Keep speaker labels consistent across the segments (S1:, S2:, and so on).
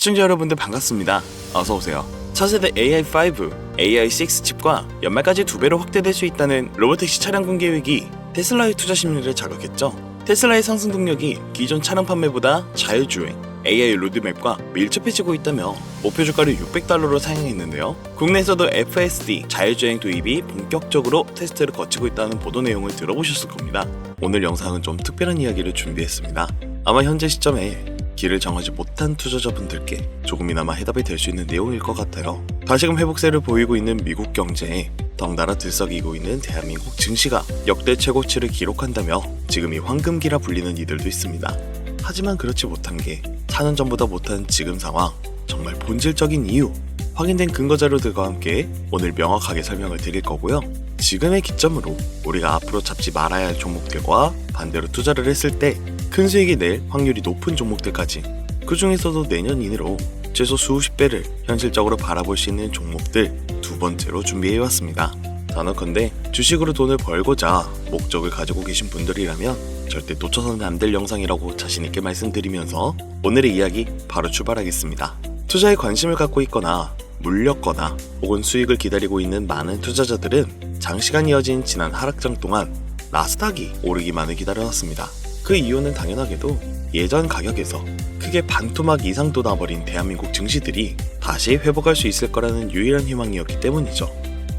S1: 시청자 여러분들 반갑습니다. 어서오세요. 차세대 AI5, AI6 칩과 연말까지 2배로 확대될 수 있다는 로보택시 차량 공개 계획이 테슬라의 투자 심리를 자극했죠. 테슬라의 상승 동력이 기존 차량 판매보다 자율주행, AI 로드맵과 밀접해지고 있다며 목표 주가를 $600로 상향했는데요. 국내에서도 FSD 자율주행 도입이 본격적으로 테스트를 거치고 있다는 보도 내용을 들어보셨을 겁니다. 오늘 영상은 좀 특별한 이야기를 준비했습니다. 아마 현재 시점에 길을 정하지 못한 투자자분들께 조금이나마 해답이 될 수 있는 내용일 것 같아요. 다시금 회복세를 보이고 있는 미국 경제에 덩달아 들썩이고 있는 대한민국 증시가 역대 최고치를 기록한다며 지금이 황금기라 불리는 이들도 있습니다. 하지만 그렇지 못한 게 4년 전보다 못한 지금 상황, 정말 본질적인 이유, 확인된 근거 자료들과 함께 오늘 명확하게 설명을 드릴 거고요. 지금의 기점으로 우리가 앞으로 잡지 말아야 할 종목들과 반대로 투자를 했을 때 큰 수익이 낼 확률이 높은 종목들까지, 그 중에서도 내년 이내로 최소 수십 배를 현실적으로 바라볼 수 있는 종목들 두 번째로 준비해왔습니다. 단언컨대 주식으로 돈을 벌고자 목적을 가지고 계신 분들이라면 절대 놓쳐서는 안 될 영상이라고 자신있게 말씀드리면서 오늘의 이야기 바로 출발하겠습니다. 투자에 관심을 갖고 있거나 물렸거나 혹은 수익을 기다리고 있는 많은 투자자들은 장시간 이어진 지난 하락장 동안 나스닥이 오르기만을 기다려왔습니다. 그 이유는 당연하게도 예전 가격에서 크게 반토막 이상 돋아버린 대한민국 증시들이 다시 회복할 수 있을 거라는 유일한 희망이었기 때문이죠.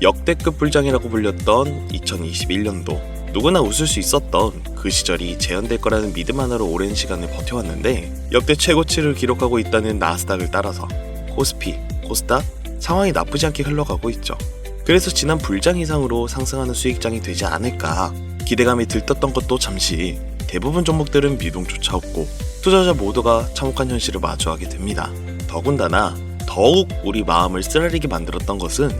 S1: 역대급 불장이라고 불렸던 2021년도, 누구나 웃을 수 있었던 그 시절이 재현될 거라는 믿음 하나로 오랜 시간을 버텨왔는데 역대 최고치를 기록하고 있다는 나스닥을 따라서 코스피, 코스닥 상황이 나쁘지 않게 흘러가고 있죠. 그래서 지난 불장 이상으로 상승하는 수익장이 되지 않을까 기대감이 들떴던 것도 잠시 대부분 종목들은 미동조차 없고 투자자 모두가 참혹한 현실을 마주하게 됩니다. 더군다나 더욱 우리 마음을 쓰라리게 만들었던 것은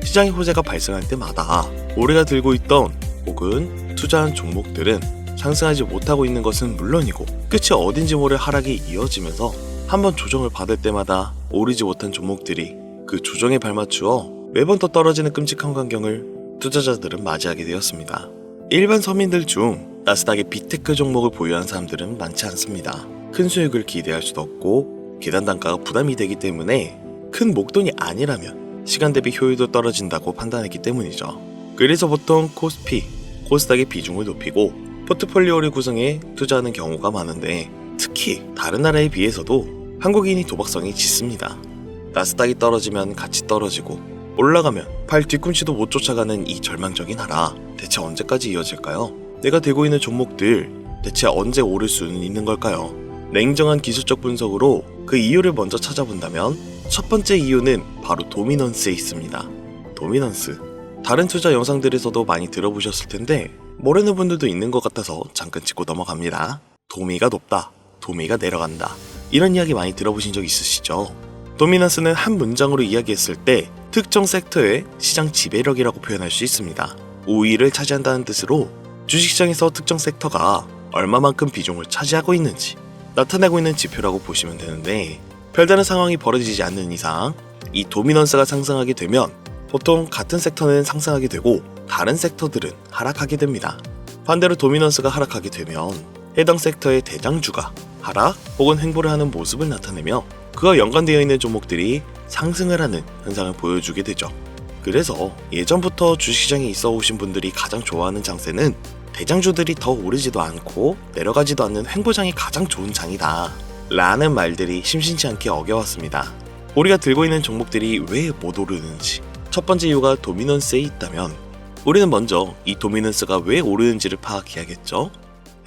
S1: 시장의 호재가 발생할 때마다 우리가 들고 있던 혹은 투자한 종목들은 상승하지 못하고 있는 것은 물론이고 끝이 어딘지 모를 하락이 이어지면서 한번 조정을 받을 때마다 오르지 못한 종목들이 그 조정에 발맞추어 매번 더 떨어지는 끔찍한 광경을 투자자들은 맞이하게 되었습니다. 일반 서민들 중 나스닥의 빅테크 종목을 보유한 사람들은 많지 않습니다. 큰 수익을 기대할 수도 없고 계단 단가가 부담이 되기 때문에 큰 목돈이 아니라면 시간 대비 효율도 떨어진다고 판단했기 때문이죠. 그래서 보통 코스피, 코스닥의 비중을 높이고 포트폴리오를 구성해 투자하는 경우가 많은데 특히 다른 나라에 비해서도 한국인이 도박성이 짙습니다. 나스닥이 떨어지면 같이 떨어지고 올라가면 발 뒤꿈치도 못 쫓아가는 이 절망적인 하락, 대체 언제까지 이어질까요? 내가 들고 있는 종목들 대체 언제 오를 수는 있는 걸까요? 냉정한 기술적 분석으로 그 이유를 먼저 찾아본다면 첫 번째 이유는 바로 도미넌스에 있습니다. 도미넌스, 다른 투자 영상들에서도 많이 들어보셨을 텐데 모르는 분들도 있는 것 같아서 잠깐 짚고 넘어갑니다. 도미가 높다, 도미가 내려간다, 이런 이야기 많이 들어보신 적 있으시죠? 도미넌스는 한 문장으로 이야기했을 때 특정 섹터의 시장 지배력이라고 표현할 수 있습니다. 우위를 차지한다는 뜻으로 주식시장에서 특정 섹터가 얼마만큼 비중을 차지하고 있는지 나타내고 있는 지표라고 보시면 되는데, 별다른 상황이 벌어지지 않는 이상 이 도미넌스가 상승하게 되면 보통 같은 섹터는 상승하게 되고 다른 섹터들은 하락하게 됩니다. 반대로 도미넌스가 하락하게 되면 해당 섹터의 대장주가 하락 혹은 횡보를 하는 모습을 나타내며 그와 연관되어 있는 종목들이 상승을 하는 현상을 보여주게 되죠. 그래서 예전부터 주식시장에 있어 오신 분들이 가장 좋아하는 장세는 대장주들이 더 오르지도 않고 내려가지도 않는 횡보장이 가장 좋은 장이다 라는 말들이 심심치 않게 어겨왔습니다. 우리가 들고 있는 종목들이 왜 못 오르는지 첫 번째 이유가 도미넌스에 있다면 우리는 먼저 이 도미넌스가 왜 오르는지를 파악해야겠죠.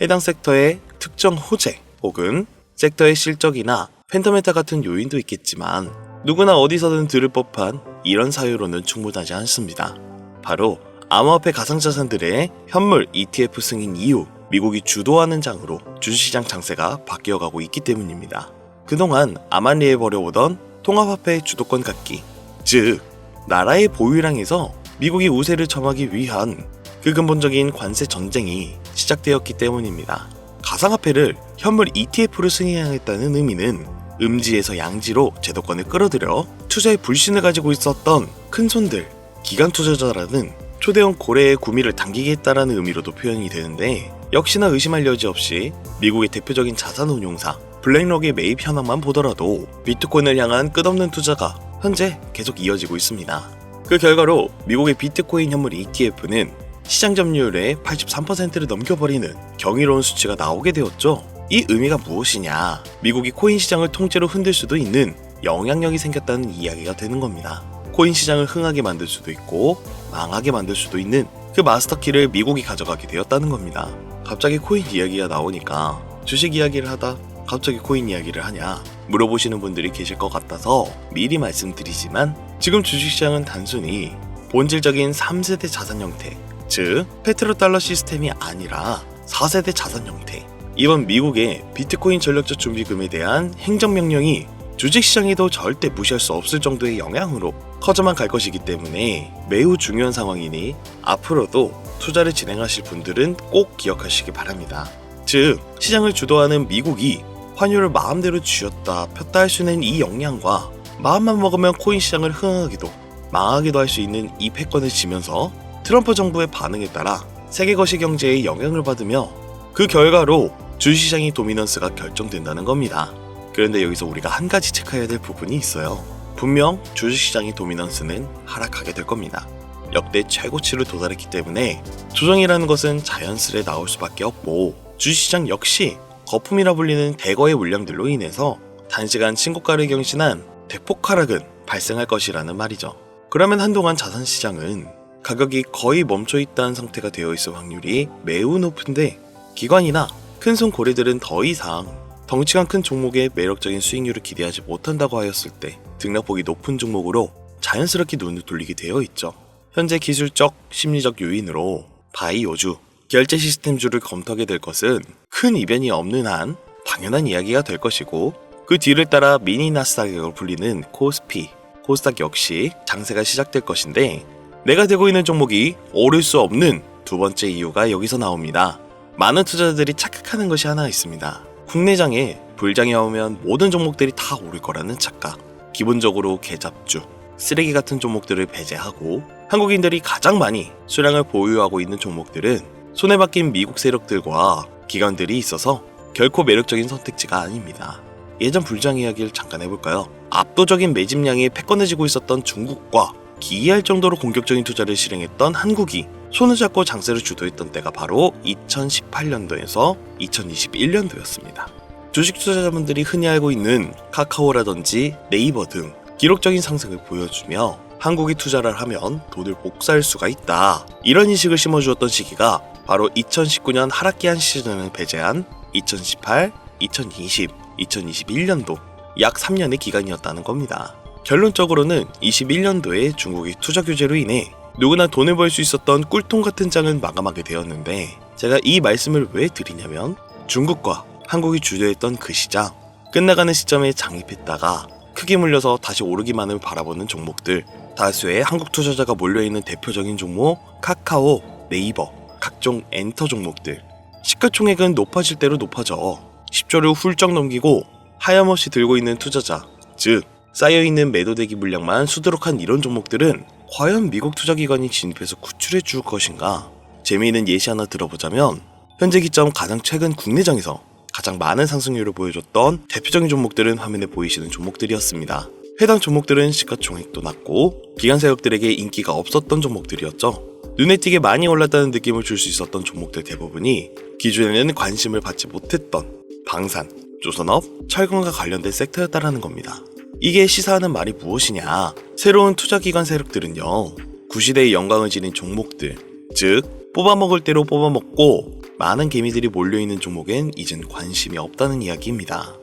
S1: 해당 섹터의 특정 호재 혹은 섹터의 실적이나 펜더멘탈 같은 요인도 있겠지만 누구나 어디서든 들을 법한 이런 사유로는 충분하지 않습니다. 바로 암호화폐 가상자산들의 현물 ETF 승인 이후 미국이 주도하는 장으로 주식시장 장세가 바뀌어가고 있기 때문입니다. 그동안 암안리에 벌여오던 통합화폐의 주도권 갖기, 즉 나라의 보유를 향해서 미국이 우세를 점하기 위한 그 근본적인 관세 전쟁이 시작되었기 때문입니다. 가상화폐를 현물 ETF로 승인하겠다는 의미는 음지에서 양지로 제도권을 끌어들여 투자의 불신을 가지고 있었던 큰손들, 기관 투자자라는 초대형 고래의 구미를 당기겠다라는 의미로도 표현이 되는데, 역시나 의심할 여지 없이 미국의 대표적인 자산운용사 블랙록의 매입 현황만 보더라도 비트코인을 향한 끝없는 투자가 현재 계속 이어지고 있습니다. 그 결과로 미국의 비트코인 현물 ETF는 시장 점유율의 83%를 넘겨버리는 경이로운 수치가 나오게 되었죠. 이 의미가 무엇이냐? 미국이 코인 시장을 통째로 흔들 수도 있는 영향력이 생겼다는 이야기가 되는 겁니다. 코인 시장을 흥하게 만들 수도 있고 망하게 만들 수도 있는 그 마스터키를 미국이 가져가게 되었다는 겁니다. 갑자기 코인 이야기가 나오니까 주식 이야기를 하다 갑자기 코인 이야기를 하냐 물어보시는 분들이 계실 것 같아서 미리 말씀드리지만, 지금 주식시장은 단순히 본질적인 3세대 자산 형태, 즉 페트로달러 시스템이 아니라 4세대 자산 형태, 이번 미국의 비트코인 전력적 준비금에 대한 행정명령이 주식시장에도 절대 무시할 수 없을 정도의 영향으로 커져만 갈 것이기 때문에 매우 중요한 상황이니 앞으로도 투자를 진행하실 분들은 꼭 기억하시기 바랍니다. 즉 시장을 주도하는 미국이 환율을 마음대로 쥐었다 폈다 할 수 있는 이 역량과 마음만 먹으면 코인 시장을 흥하기도 망하기도 할 수 있는 이 패권을 지면서 트럼프 정부의 반응에 따라 세계 거시 경제에 영향을 받으며 그 결과로 주식시장의 도미넌스가 결정된다는 겁니다. 그런데 여기서 우리가 한 가지 체크해야 될 부분이 있어요. 분명 주식시장의 도미넌스는 하락하게 될 겁니다. 역대 최고치를 도달했기 때문에 조정이라는 것은 자연스레 나올 수밖에 없고, 주식시장 역시 거품이라 불리는 대거의 물량들로 인해서 단시간 신고가를 경신한 대폭 하락은 발생할 것이라는 말이죠. 그러면 한동안 자산시장은 가격이 거의 멈춰있다는 상태가 되어 있을 확률이 매우 높은데, 기관이나 큰손 고래들은 더 이상 덩치가 큰 종목에 매력적인 수익률을 기대하지 못한다고 하였을 때 등락폭이 높은 종목으로 자연스럽게 눈을 돌리게 되어 있죠. 현재 기술적, 심리적 요인으로 바이오주, 결제 시스템주를 검토하게 될 것은 큰 이변이 없는 한 당연한 이야기가 될 것이고, 그 뒤를 따라 미니 나스닥으로 불리는 코스피, 코스닥 역시 장세가 시작될 것인데, 내가 들고 있는 종목이 오를 수 없는 두 번째 이유가 여기서 나옵니다. 많은 투자자들이 착각하는 것이 하나 있습니다. 국내장에 불장이 오면 모든 종목들이 다 오를 거라는 착각. 기본적으로 개잡주, 쓰레기 같은 종목들을 배제하고 한국인들이 가장 많이 수량을 보유하고 있는 종목들은 손에 박힌 미국 세력들과 기관들이 있어서 결코 매력적인 선택지가 아닙니다. 예전 불장 이야기를 잠깐 해볼까요? 압도적인 매집량에 패권을 쥐고 있었던 중국과 기이할 정도로 공격적인 투자를 실행했던 한국이 손을 잡고 장세를 주도했던 때가 바로 2018년도에서 2021년도였습니다. 주식 투자자분들이 흔히 알고 있는 카카오라든지 네이버 등 기록적인 상승을 보여주며 한국이 투자를 하면 돈을 복사할 수가 있다, 이런 인식을 심어주었던 시기가 바로 2019년 하락기한 시즌을 배제한 2018, 2020, 2021년도 약 3년의 기간이었다는 겁니다. 결론적으로는 21년도에 중국의 투자 규제로 인해 누구나 돈을 벌 수 있었던 꿀통 같은 장을 마감하게 되었는데, 제가 이 말씀을 왜 드리냐면 중국과 한국이 주도했던 그 시장, 끝나가는 시점에 장입했다가 크게 물려서 다시 오르기만을 바라보는 종목들, 다수의 한국 투자자가 몰려있는 대표적인 종목 카카오, 네이버, 각종 엔터 종목들, 시가총액은 높아질 대로 높아져 10조를 훌쩍 넘기고 하염없이 들고 있는 투자자, 즉 쌓여있는 매도대기 물량만 수두룩한 이런 종목들은 과연 미국 투자기관이 진입해서 구출해 줄 것인가? 재미있는 예시 하나 들어보자면, 현재 기점 가장 최근 국내장에서 가장 많은 상승률을 보여줬던 대표적인 종목들은 화면에 보이시는 종목들이었습니다. 해당 종목들은 시가총액도 낮고 기관 세력들에게 인기가 없었던 종목들이었죠. 눈에 띄게 많이 올랐다는 느낌을 줄 수 있었던 종목들 대부분이 기존에는 관심을 받지 못했던 방산, 조선업, 철강과 관련된 섹터였다라는 겁니다. 이게 시사하는 말이 무엇이냐? 새로운 투자기관 세력들은요, 구시대의 영광을 지닌 종목들, 즉 뽑아먹을 대로 뽑아먹고 많은 개미들이 몰려있는 종목엔 이젠 관심이 없다는 이야기입니다.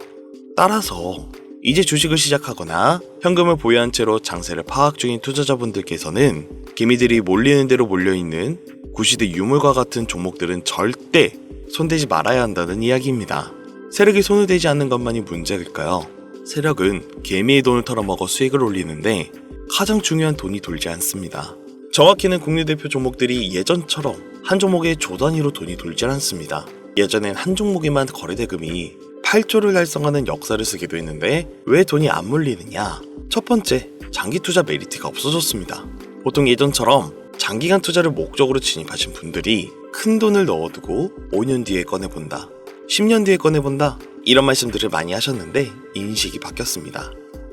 S1: 따라서 이제 주식을 시작하거나 현금을 보유한 채로 장세를 파악 중인 투자자분들께서는 개미들이 몰리는 대로 몰려있는 구시대 유물과 같은 종목들은 절대 손대지 말아야 한다는 이야기입니다. 세력이 손을 대지 않는 것만이 문제일까요? 세력은 개미의 돈을 털어먹어 수익을 올리는데 가장 중요한 돈이 돌지 않습니다. 정확히는 국내 대표 종목들이 예전처럼 한 종목에 조 단위로 돈이 돌지 않습니다. 예전엔 한 종목에만 거래대금이 8조를 달성하는 역사를 쓰기도 했는데 왜 돈이 안 몰리느냐? 첫 번째, 장기 투자 메리트가 없어졌습니다. 보통 예전처럼 장기간 투자를 목적으로 진입하신 분들이 큰 돈을 넣어두고 5년 뒤에 꺼내본다, 10년 뒤에 꺼내본다 이런 말씀들을 많이 하셨는데 인식이 바뀌었습니다.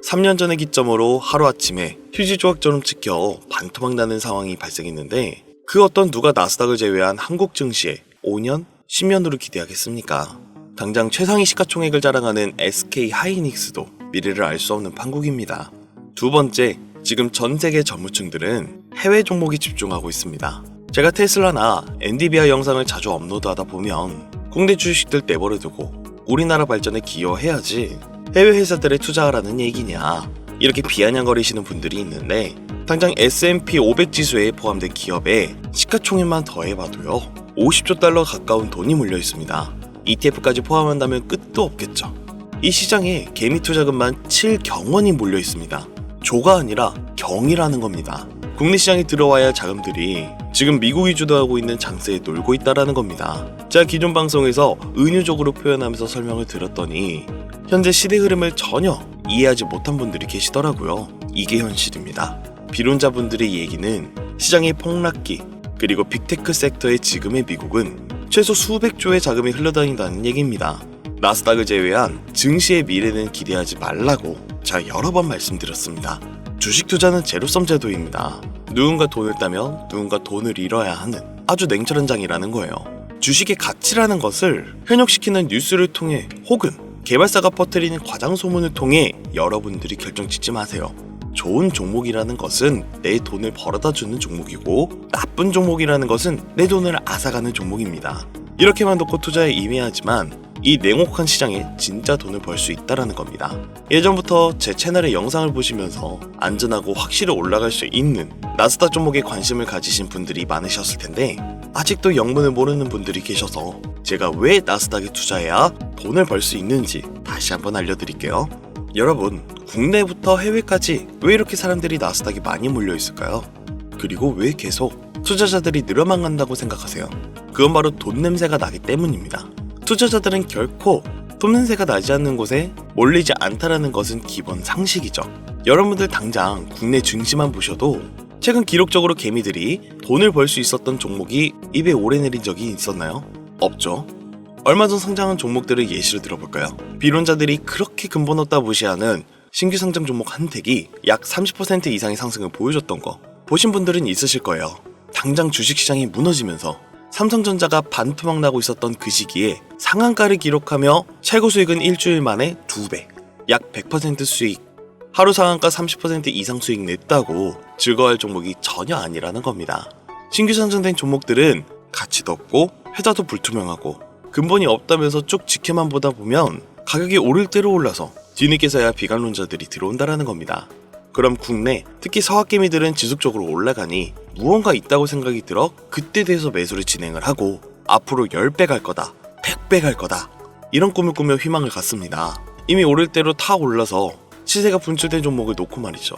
S1: 3년 전의 기점으로 하루아침에 휴지 조각처럼 찍혀 반토막 나는 상황이 발생했는데 그 어떤 누가 나스닥을 제외한 한국 증시에 5년, 10년으로 기대하겠습니까? 당장 최상위 시가총액을 자랑하는 SK 하이닉스도 미래를 알 수 없는 판국입니다. 두 번째, 지금 전 세계 전무층들은 해외 종목에 집중하고 있습니다. 제가 테슬라나 엔비디아 영상을 자주 업로드하다 보면 국내 주식들 내버려두고 우리나라 발전에 기여해야지 해외 회사들에 투자하라는 얘기냐 이렇게 비아냥거리시는 분들이 있는데 당장 S&P 500 지수에 포함된 기업에 시가총액만 더해봐도요 50조 달러 가까운 돈이 몰려 있습니다. ETF까지 포함한다면 끝도 없겠죠. 이 시장에 개미 투자금만 7경원이 몰려 있습니다. 조가 아니라 경이라는 겁니다. 국내 시장에 들어와야 할 자금들이 지금 미국이 주도하고 있는 장세에 놀고 있다라는 겁니다. 제가 기존 방송에서 은유적으로 표현하면서 설명을 드렸더니 현재 시대 흐름을 전혀 이해하지 못한 분들이 계시더라고요. 이게 현실입니다. 비론자분들의 얘기는 시장의 폭락기 그리고 빅테크 섹터의 지금의 미국은 최소 수백 조의 자금이 흘러다닌다는 얘기입니다. 나스닥을 제외한 증시의 미래는 기대하지 말라고 제가 여러 번 말씀드렸습니다. 주식 투자는 제로섬 제도입니다. 누군가 돈을 따면 누군가 돈을 잃어야 하는 아주 냉철한 장이라는 거예요. 주식의 가치라는 것을 현혹시키는 뉴스를 통해 혹은 개발사가 퍼뜨리는 과장 소문을 통해 여러분들이 결정짓지 마세요. 좋은 종목이라는 것은 내 돈을 벌어다 주는 종목이고 나쁜 종목이라는 것은 내 돈을 앗아가는 종목입니다. 이렇게만 놓고 투자에 임해야지만 이 냉혹한 시장에 진짜 돈을 벌 수 있다라는 겁니다. 예전부터 제 채널의 영상을 보시면서 안전하고 확실히 올라갈 수 있는 나스닥 종목에 관심을 가지신 분들이 많으셨을 텐데 아직도 영문을 모르는 분들이 계셔서 제가 왜 나스닥에 투자해야 돈을 벌 수 있는지 다시 한번 알려드릴게요. 여러분, 국내부터 해외까지 왜 이렇게 사람들이 나스닥에 많이 몰려 있을까요? 그리고 왜 계속 투자자들이 늘어만 간다고 생각하세요? 그건 바로 돈 냄새가 나기 때문입니다. 투자자들은 결코 돈 냄새가 나지 않는 곳에 몰리지 않다라는 것은 기본 상식이죠. 여러분들 당장 국내 증시만 보셔도 최근 기록적으로 개미들이 돈을 벌 수 있었던 종목이 입에 오르내린 적이 있었나요? 없죠. 얼마 전 상장한 종목들을 예시로 들어볼까요? 비론자들이 그렇게 근본 없다 무시하는 신규 상장 종목 한택이 약 30% 이상의 상승을 보여줬던 거 보신 분들은 있으실 거예요. 당장 주식시장이 무너지면서 삼성전자가 반토막 나고 있었던 그 시기에 상한가를 기록하며 최고 수익은 일주일 만에 2배, 약 100% 수익, 하루 상한가 30% 이상 수익 냈다고 즐거워할 종목이 전혀 아니라는 겁니다. 신규 상장된 종목들은 가치도 없고 회사도 불투명하고 근본이 없다면서 쭉 지켜만 보다 보면 가격이 오를 대로 올라서 뒤늦게서야 비관론자들이 들어온다라는 겁니다. 그럼 국내, 특히 서학개미들은 지속적으로 올라가니 무언가 있다고 생각이 들어 그때 돼서 매수를 진행을 하고 앞으로 10배 갈 거다, 100배 갈 거다 이런 꿈을 꾸며 희망을 갖습니다. 이미 오를 대로 타 올라서 시세가 분출된 종목을 놓고 말이죠.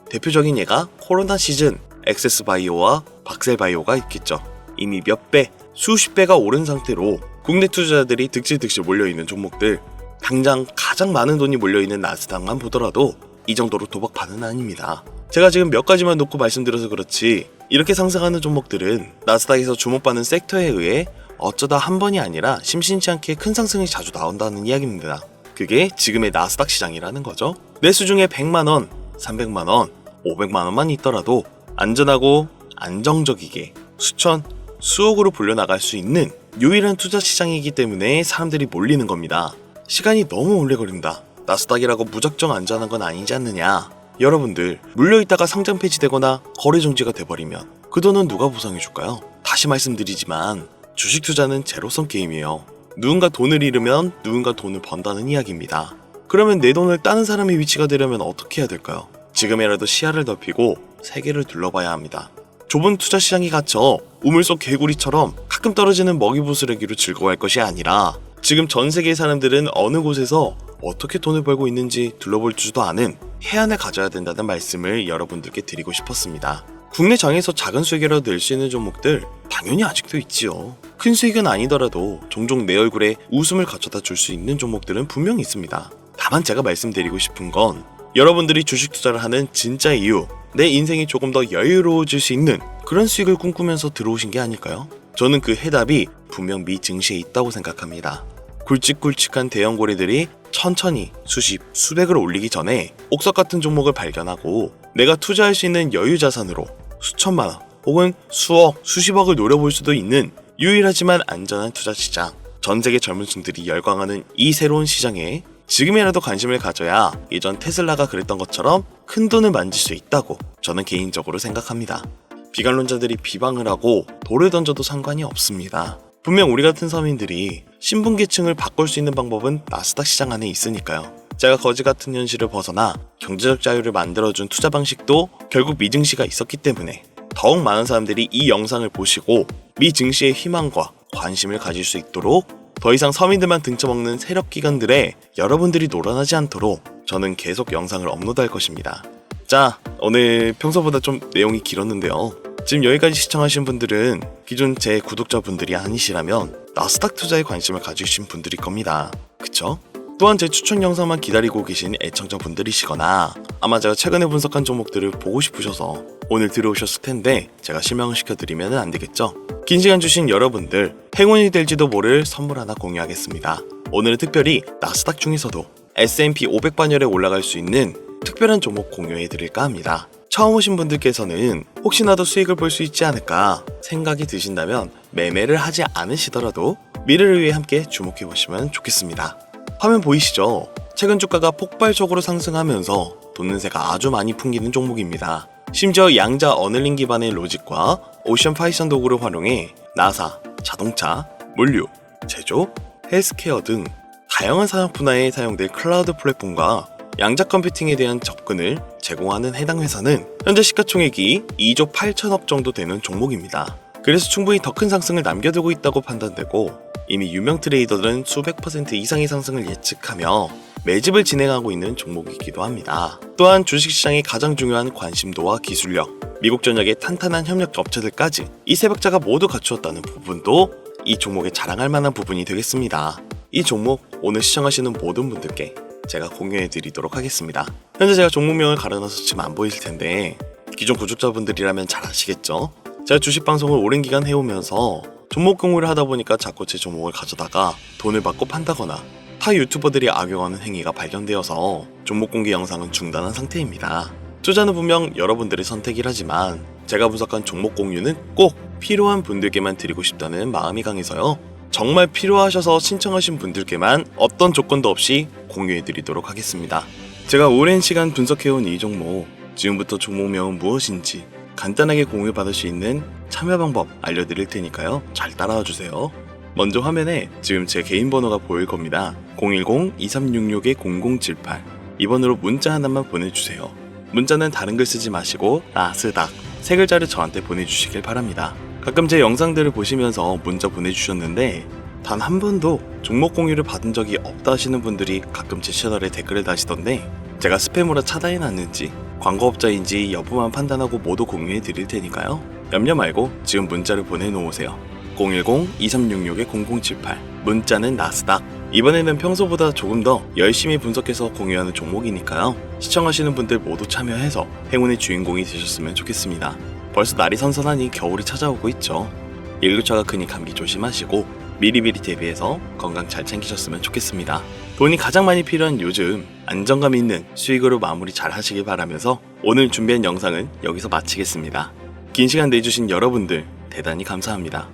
S1: 대표적인 예가 코로나 시즌 엑세스바이오와 박셀바이오가 있겠죠. 이미 몇 배, 수십 배가 오른 상태로 국내 투자자들이 득실득실 몰려있는 종목들, 당장 가장 많은 돈이 몰려있는 나스닥만 보더라도 이 정도로 도박판은 아닙니다. 제가 지금 몇 가지만 놓고 말씀드려서 그렇지 이렇게 상승하는 종목들은 나스닥에서 주목받는 섹터에 의해 어쩌다 한 번이 아니라 심심치 않게 큰 상승이 자주 나온다는 이야기입니다. 그게 지금의 나스닥 시장이라는 거죠. 매수 중에 100만원, 300만원, 500만원만 있더라도 안전하고 안정적이게 수천, 수억으로 불려나갈 수 있는 유일한 투자 시장이기 때문에 사람들이 몰리는 겁니다. 시간이 너무 오래 걸린다. 나스닥이라고 무작정 안전한 건 아니지 않느냐. 여러분들 물려있다가 상장 폐지되거나 거래 정지가 돼버리면 그 돈은 누가 보상해줄까요? 다시 말씀드리지만 주식 투자는 제로섬 게임이에요. 누군가 돈을 잃으면 누군가 돈을 번다는 이야기입니다. 그러면 내 돈을 따는 사람의 위치가 되려면 어떻게 해야 될까요? 지금이라도 시야를 넓히고 세계를 둘러봐야 합니다. 좁은 투자 시장에 갇혀 우물 속 개구리처럼 가끔 떨어지는 먹이부스러기로 즐거워할 것이 아니라 지금 전 세계의 사람들은 어느 곳에서 어떻게 돈을 벌고 있는지 둘러볼 줄도 아는 해안을 가져야 된다는 말씀을 여러분들께 드리고 싶었습니다. 국내 장에서 작은 수익이라도 낼 수 있는 종목들 당연히 아직도 있지요. 큰 수익은 아니더라도 종종 내 얼굴에 웃음을 가져다 줄 수 있는 종목들은 분명히 있습니다. 다만 제가 말씀드리고 싶은 건 여러분들이 주식 투자를 하는 진짜 이유, 내 인생이 조금 더 여유로워질 수 있는 그런 수익을 꿈꾸면서 들어오신 게 아닐까요? 저는 그 해답이 분명 미 증시에 있다고 생각합니다. 굵직굵직한 대형 고래들이 천천히 수십, 수백을 올리기 전에 옥석 같은 종목을 발견하고 내가 투자할 수 있는 여유 자산으로 수천만 원 혹은 수억, 수십억을 노려볼 수도 있는 유일하지만 안전한 투자 시장. 전 세계 젊은층들이 열광하는 이 새로운 시장에 지금이라도 관심을 가져야 예전 테슬라가 그랬던 것처럼 큰 돈을 만질 수 있다고 저는 개인적으로 생각합니다. 비관론자들이 비방을 하고 돌을 던져도 상관이 없습니다. 분명 우리 같은 서민들이 신분계층을 바꿀 수 있는 방법은 나스닥 시장 안에 있으니까요. 제가 거지 같은 현실을 벗어나 경제적 자유를 만들어준 투자 방식도 결국 미증시가 있었기 때문에 더욱 많은 사람들이 이 영상을 보시고 미증시의 희망과 관심을 가질 수 있도록 더 이상 서민들만 등쳐먹는 세력기관들에 여러분들이 놀아나지 않도록 저는 계속 영상을 업로드할 것입니다. 자, 오늘 평소보다 좀 내용이 길었는데요. 지금 여기까지 시청하신 분들은 기존 제 구독자분들이 아니시라면 나스닥 투자에 관심을 가지신 분들일 겁니다. 그쵸? 또한 제 추천 영상만 기다리고 계신 애청자분들이시거나 아마 제가 최근에 분석한 종목들을 보고 싶으셔서 오늘 들어오셨을 텐데 제가 실망을 시켜드리면 안 되겠죠? 긴 시간 주신 여러분들 행운이 될지도 모를 선물 하나 공유하겠습니다. 오늘은 특별히 나스닥 중에서도 S&P 500반열에 올라갈 수 있는 특별한 종목 공유해드릴까 합니다. 처음 오신 분들께서는 혹시나도 수익을 볼 수 있지 않을까 생각이 드신다면 매매를 하지 않으시더라도 미래를 위해 함께 주목해보시면 좋겠습니다. 화면 보이시죠? 최근 주가가 폭발적으로 상승하면서 돈는새가 아주 많이 풍기는 종목입니다. 심지어 양자 어널링 기반의 로직과 오션 파이썬 도구를 활용해 나사, 자동차, 물류, 제조, 헬스케어 등 다양한 산업 분야에 사용될 클라우드 플랫폼과 양자 컴퓨팅에 대한 접근을 제공하는 해당 회사는 현재 시가총액이 2조 8천억 정도 되는 종목입니다. 그래서 충분히 더 큰 상승을 남겨두고 있다고 판단되고 이미 유명 트레이더들은 수백 % 이상의 상승을 예측하며 매집을 진행하고 있는 종목이기도 합니다. 또한 주식시장의 가장 중요한 관심도와 기술력, 미국 전역의 탄탄한 협력 업체들까지 이 세 박자가 모두 갖추었다는 부분도 이 종목에 자랑할 만한 부분이 되겠습니다. 이 종목 오늘 시청하시는 모든 분들께 제가 공유해드리도록 하겠습니다. 현재 제가 종목명을 가려놔서 지금 안 보이실 텐데 기존 구독자분들이라면 잘 아시겠죠? 제가 주식 방송을 오랜 기간 해오면서 종목 공유를 하다 보니까 자꾸 제 종목을 가져다가 돈을 받고 판다거나 타 유튜버들이 악용하는 행위가 발견되어서 종목 공개 영상은 중단한 상태입니다. 투자는 분명 여러분들의 선택이라지만 제가 분석한 종목 공유는 꼭 필요한 분들께만 드리고 싶다는 마음이 강해서요. 정말 필요하셔서 신청하신 분들께만 어떤 조건도 없이 공유해드리도록 하겠습니다. 제가 오랜 시간 분석해온 이 종목, 지금부터 종목명은 무엇인지 간단하게 공유받을 수 있는 참여 방법 알려드릴 테니까요. 잘 따라와 주세요. 먼저 화면에 지금 제 개인 번호가 보일 겁니다. 010-2366-0078 이 번호로 문자 하나만 보내주세요. 문자는 다른 글 쓰지 마시고 나스닥 세 글자를 저한테 보내주시길 바랍니다. 가끔 제 영상들을 보시면서 문자 보내주셨는데 단 한 번도 종목 공유를 받은 적이 없다 하시는 분들이 가끔 제 채널에 댓글을 다시던데 제가 스팸으로 차단해놨는지 광고업자인지 여부만 판단하고 모두 공유해 드릴 테니까요. 염려 말고 지금 문자를 보내놓으세요. 010-2366-0078 문자는 나스닥. 이번에는 평소보다 조금 더 열심히 분석해서 공유하는 종목이니까요. 시청하시는 분들 모두 참여해서 행운의 주인공이 되셨으면 좋겠습니다. 벌써 날이 선선하니 겨울이 찾아오고 있죠. 일교차가 크니 감기 조심하시고 미리미리 대비해서 건강 잘 챙기셨으면 좋겠습니다. 돈이 가장 많이 필요한 요즘 안정감 있는 수익으로 마무리 잘 하시길 바라면서 오늘 준비한 영상은 여기서 마치겠습니다. 긴 시간 내주신 여러분들 대단히 감사합니다.